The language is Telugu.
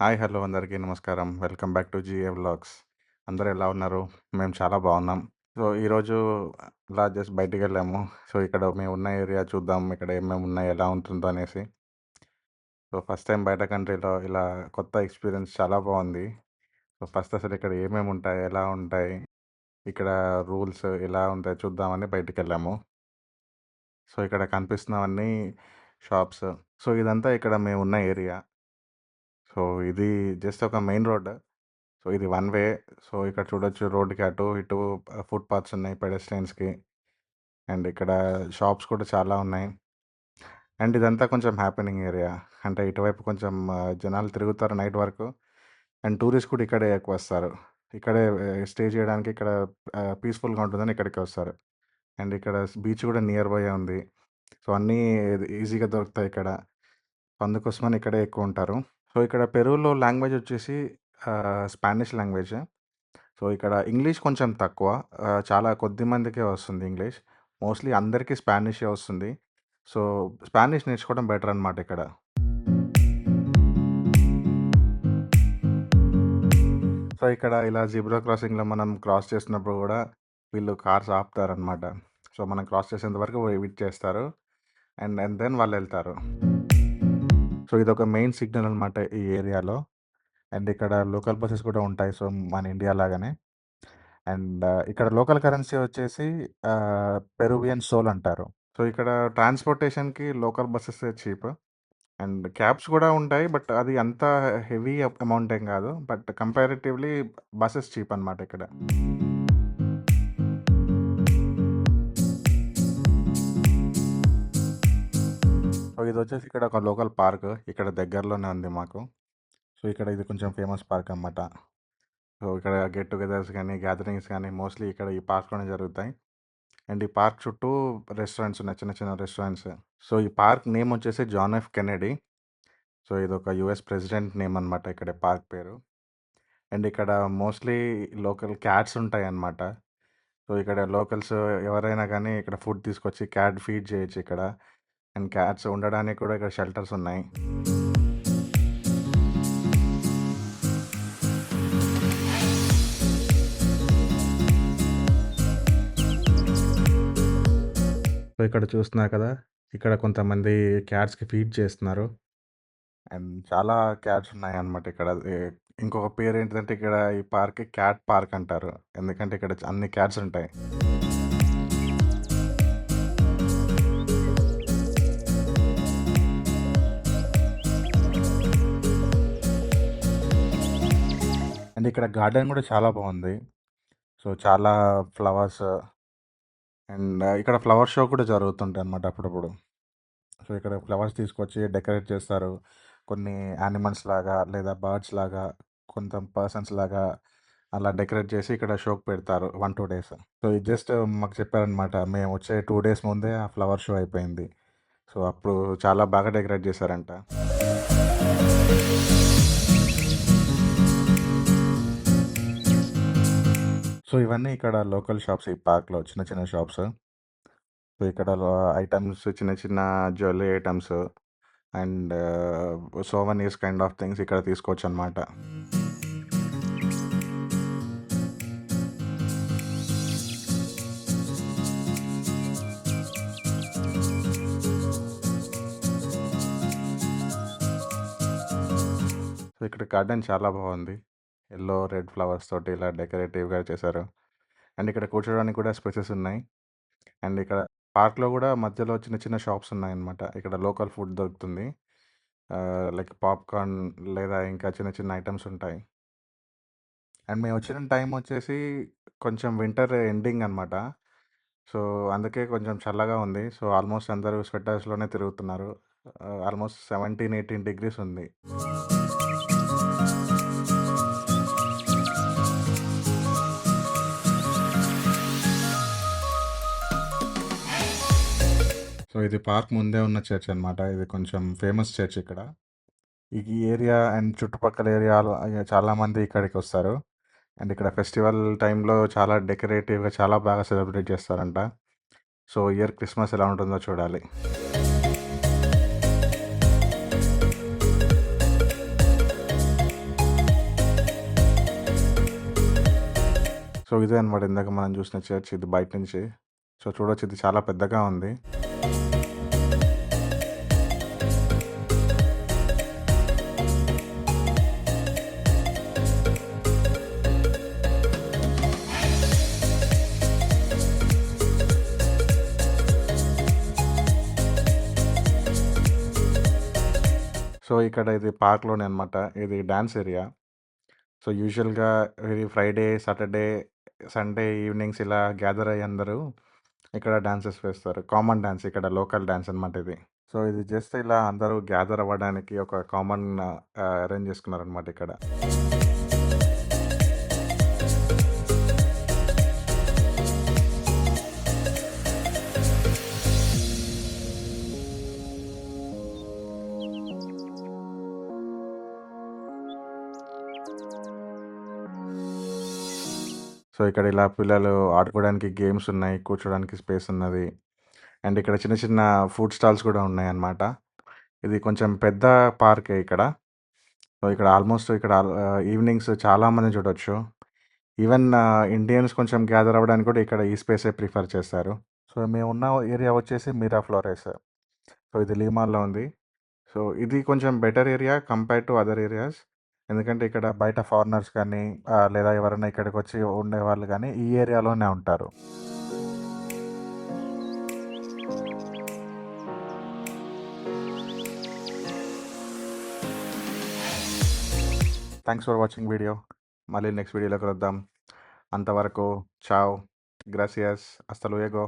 హాయ్! హలో! అందరికీ నమస్కారం. Welcome back to GA vlogs. అందరూ ఎలా ఉన్నారు? మేము చాలా బాగున్నాం. సో, ఈరోజు అలా జస్ట్ బయటికెళ్ళాము. సో, ఇక్కడ మేమున్న ఏరియా చూద్దాం. ఇక్కడ ఏమేమున్నాయి, ఎలా ఉంటుందో అనేసి. సో, ఫస్ట్ టైం బయట కంట్రీలో ఇలా కొత్త ఎక్స్‌పీరియన్స్ చాలా బావుంది. సో, ఫస్ట్ అసలు ఇక్కడ ఏమేముంటాయి, ఎలా ఉంటాయి, ఇక్కడ రూల్స్ ఎలా ఉంటాయి చూద్దామని బయటికెళ్ళాము. సో, ఇక్కడ కనిపిస్తున్నవన్నీ షాప్స్. సో, ఇదంతా ఇక్కడ మేమున్న ఏరియా. సో, ఇది జస్ట్ ఒక మెయిన్ రోడ్. సో, ఇది వన్ వే. సో, ఇక్కడ చూడొచ్చు రోడ్‌కి అటు, ఇటు ఫుట్ పాత్స్ ఉన్నాయి పెడెస్ట్రియన్స్‌కి. అండ్ ఇక్కడ షాప్స్ కూడా చాలా ఉన్నాయి. అండ్ ఇదంతా కొంచెం హ్యాపెనింగ్ ఏరియా. అంటే ఇటువైపు కొంచెం జనాలు తిరుగుతారు నైట్ వరకు. అండ్ టూరిస్ట్ కూడా ఇక్కడే ఎక్కువొస్తారు. ఇక్కడే స్టే చేయడానికి ఇక్కడ పీస్‌ఫుల్‌గా ఉంటుందని ఇక్కడికే వస్తారు. అండ్ ఇక్కడ బీచ్ కూడా నియర్ బైయే ఉంది. సో, అన్నీ ఈజీగా దొరుకుతాయి ఇక్కడ. అందుకోసమని ఇక్కడే ఎక్కువుంటారు. సో, ఇక్కడ పెరూలో లాంగ్వేజ్ వచ్చేసి స్పానిష్ లాంగ్వేజ్. సో, ఇక్కడ ఇంగ్లీష్ కొంచెం తక్కువ. చాలా కొద్ది మందికే వస్తుంది ఇంగ్లీష్. మోస్ట్‌లీ అందరికీ స్పానిషే వస్తుంది. సో, స్పానిష్ నేర్చుకోవడం బెటర్ అనమాట ఇక్కడ. సో, ఇక్కడ ఇలా జీబ్రా క్రాసింగ్‌లో మనం క్రాస్ చేస్తున్నప్పుడు గూడా వీళ్ళు కార్స్ ఆపుతారనమాట. సో, మనం క్రాస్ చేసేంత వరకు వెయిట్ చేస్తారు. అండ్ దెన్ వాళ్ళెళ్తారు. సో, ఇదొక మెయిన్ సిగ్నల్ అనమాట ఈ ఏరియాలో. అండ్ ఇక్కడ లోకల్ బసెస్ కూడా ఉంటాయి. సో, మన ఇండియా లాగానే. అండ్ ఇక్కడ లోకల్ కరెన్సీ వచ్చేసి పెరువియన్ సోల్ అంటారు. సో, ఇక్కడ ట్రాన్స్‌పోర్టేషన్‌కి లోకల్ బసెసే చీప్. అండ్ క్యాబ్స్ గూడా ఉంటాయి. బట్ అది అంత హెవీ అమౌంట్ ఏం గాదు. బట్ కంపారిటివ్‌లీ బసెస్ చీప్ అనమాట ఇక్కడ. సో, ఇదొచ్చేసి ఇక్కడ ఒక లోకల్ పార్క్. ఇక్కడ దగ్గరలోనే ఉంది మాకు. సో, ఇక్కడ ఇది కొంచెం ఫేమస్ పార్క్ అనమాట. సో, ఇక్కడ గెట్ టుగెదర్స్ గానీ, గ్యాదరింగ్స్ గానీ మోస్ట్‌లీ ఇక్కడ ఈ పార్క్‌లోనే జరుగుతాయి. అండ్ ఈ పార్క్ చుట్టూ రెస్టారెంట్స్ ఉన్నాయి. చిన్న చిన్న రెస్టారెంట్స్. సో, ఈ పార్క్ నేమ్ వచ్చేసి జాన్ ఎఫ్ కెన్నడీ. సో, ఇదొక యూఎస్ ప్రెసిడెంట్ నేమ్ అనమాట ఇక్కడ పార్క్ పేరు. అండ్ ఇక్కడ మోస్ట్‌లీ లోకల్ క్యాట్స్ ఉంటాయన్నమాట. సో, ఇక్కడ లోకల్స్ ఎవరైనా గానీ ఇక్కడ ఫుడ్ తీసుకొచ్చి క్యాట్ ఫీడ్ చేయొచ్చు ఇక్కడ. అండ్ క్యాట్స్ ఉండడానికి కూడా ఇక్కడ షెల్టర్స్ ఉన్నాయి. సో, ఇక్కడ చూస్తున్నారు కదా! ఇక్కడ కొంతమంది క్యాట్స్‌కి ఫీడ్ చేస్తున్నారు. అండ్ చాలా క్యాట్స్ ఉన్నాయన్నమాట ఇక్కడ. ఇంకొక పేరేంటిదంటే ఇక్కడ ఈ పార్క్‌కి క్యాట్ పార్క్ అంటారు. ఎందుకంటే ఇక్కడ అన్ని క్యాట్స్ ఉంటాయి. అండ్ ఇక్కడ గార్డెన్ కూడా చాలా బావుంది. సో, చాలా ఫ్లవర్స్ అండ్ ఇక్కడ ఫ్లవర్ షో కూడా జరుగుతుంటాయన్నమాట అప్పుడప్పుడు. సో, ఇక్కడ ఫ్లవర్స్ తీసుకొచ్చి డెకరేట్ చేస్తారు. కొన్ని యానిమల్స్ లాగా లేదా బర్డ్స్ లాగా, కొంత పర్సన్స్ లాగా అలా డెకరేట్ చేసి ఇక్కడ షోకి పెడతారు 1, 2 డేస్. సో, ఇది జస్ట్ మాకు చెప్పారనమాట. మేమొచ్చే 2 డేస్ ముందే ఆ ఫ్లవర్ షో అయిపోయింది. సో, అప్పుడు చాలా బాగా డెకరేట్ చేశారంట. సో, ఇవన్నీ ఇక్కడ లోకల్ షాప్స్ ఈ పార్క్‌లో చిన్న చిన్న షాప్స్. సో, ఇక్కడ ఐటెమ్స్ చిన్న చిన్న jewellery items and souvenirs kind of things ఇక్కడ తీసుకోవచ్చనమాట. సో, ఇక్కడ గార్డెన్ చాలా బాగుంది. యెల్లో, రెడ్ ఫ్లవర్స్ తోటి ఇలా డెకరేటివ్‌గా చేశారు. అండ్ ఇక్కడ కూర్చోడానికి కూడా స్పేసెస్ ఉన్నాయి. అండ్ ఇక్కడ పార్క్‌లో గూడా మధ్యలో చిన్న చిన్న షాప్స్ ఉన్నాయన్నమాట. ఇక్కడ లోకల్ ఫుడ్ దొరుకుతుంది. లైక్ పాప్‌కార్న్ లేదా ఇంకా చిన్న చిన్న ఐటెమ్స్ ఉంటాయి. అండ్ మేమొచ్చిన టైం వచ్చేసి కొంచెం వింటర్ ఎండింగ్ అనమాట. సో, అందుకే కొంచెం చల్లగా ఉంది. సో, ఆల్మోస్ట్ అందరూ స్వెటర్స్‌లోనే తిరుగుతున్నారు. ఆల్మోస్ట్ 17, 18 డిగ్రీస్ ఉంది. సో, ఇది పార్క్ ముందే ఉన్న చర్చ్ అనమాట. ఇది కొంచెం ఫేమస్ చర్చ్ ఇక్కడ. ఈ ఏరియా అండ్ చుట్టుపక్కల ఏరియాలో చాలామంది ఇక్కడికొస్తారు. అండ్ ఇక్కడ ఫెస్టివల్ టైంలో చాలా డెకరేటివ్‌గా చాలా బాగా సెలబ్రేట్ చేస్తారంట. సో, ఈ ఇయర్ క్రిస్మస్ ఎలా ఉంటుందో చూడాలి. సో, ఇదే అనమాట ఇందాక మనం చూసిన చర్చ్ ఇది బయట నుంచి. సో, చూడొచ్చు ఇది చాలా పెద్దగా ఉంది. సో, ఇక్కడ ఇది పార్క్‌లోనే అనమాట. ఇది డాన్స్ ఏరియా. సో, యూజువల్‌గా ఈ ఫ్రైడే, సాటర్డే, సండే ఈవినింగ్స్ ఇలా గ్యాదర్ అయ్యి అందరూ ఇక్కడ డాన్సెస్ వేస్తారు. కామన్ డాన్స్ ఇక్కడ లోకల్ డాన్స్ అనమాట ఇది. సో, ఇది జస్ట్ ఇలా అందరూ గ్యాదర్ అవ్వడానికి ఒక కామన్ అరేంజ్ చేసుకున్నారనమాట ఇక్కడ. సో, ఇక్కడ ఇలా పిల్లలు ఆడుకోవడానికి గేమ్స్ ఉన్నాయి. కూర్చోడానికి స్పేస్ ఉన్నది. అండ్ ఇక్కడ చిన్న చిన్న ఫుడ్ స్టాల్స్ కూడా ఉన్నాయన్నమాట. ఇది కొంచెం పెద్ద పార్కే ఇక్కడ. సో, ఇక్కడ ఆల్మోస్ట్ ఇక్కడ ఈవినింగ్స్ చాలామందిని చూడొచ్చు. ఈవెన్ ఇండియన్స్ కొంచెం గ్యాదర్ అవ్వడానికి కూడా ఇక్కడ ఈ స్పేసే ప్రిఫర్ చేస్తారు. సో, మేమున్న ఏరియా వచ్చేసి మీరా ఫ్లోరెస్. సో, ఇది లీమాన్‌లో ఉంది. సో, ఇది కొంచెం better area compared to other areas. ఎందుకంటే ఇక్కడ బయట ఫారినర్స్ కానీ లేదా ఎవరైనా ఇక్కడికొచ్చి ఉండేవాళ్ళు గానీ ఈ ఏరియాలోనే ఉంటారు. Thanks for watching video. మళ్ళీ నెక్స్ట్ వీడియోలో కలుద్దాం. అంతవరకు చావ్, గ్రాసియస్, హasta luego.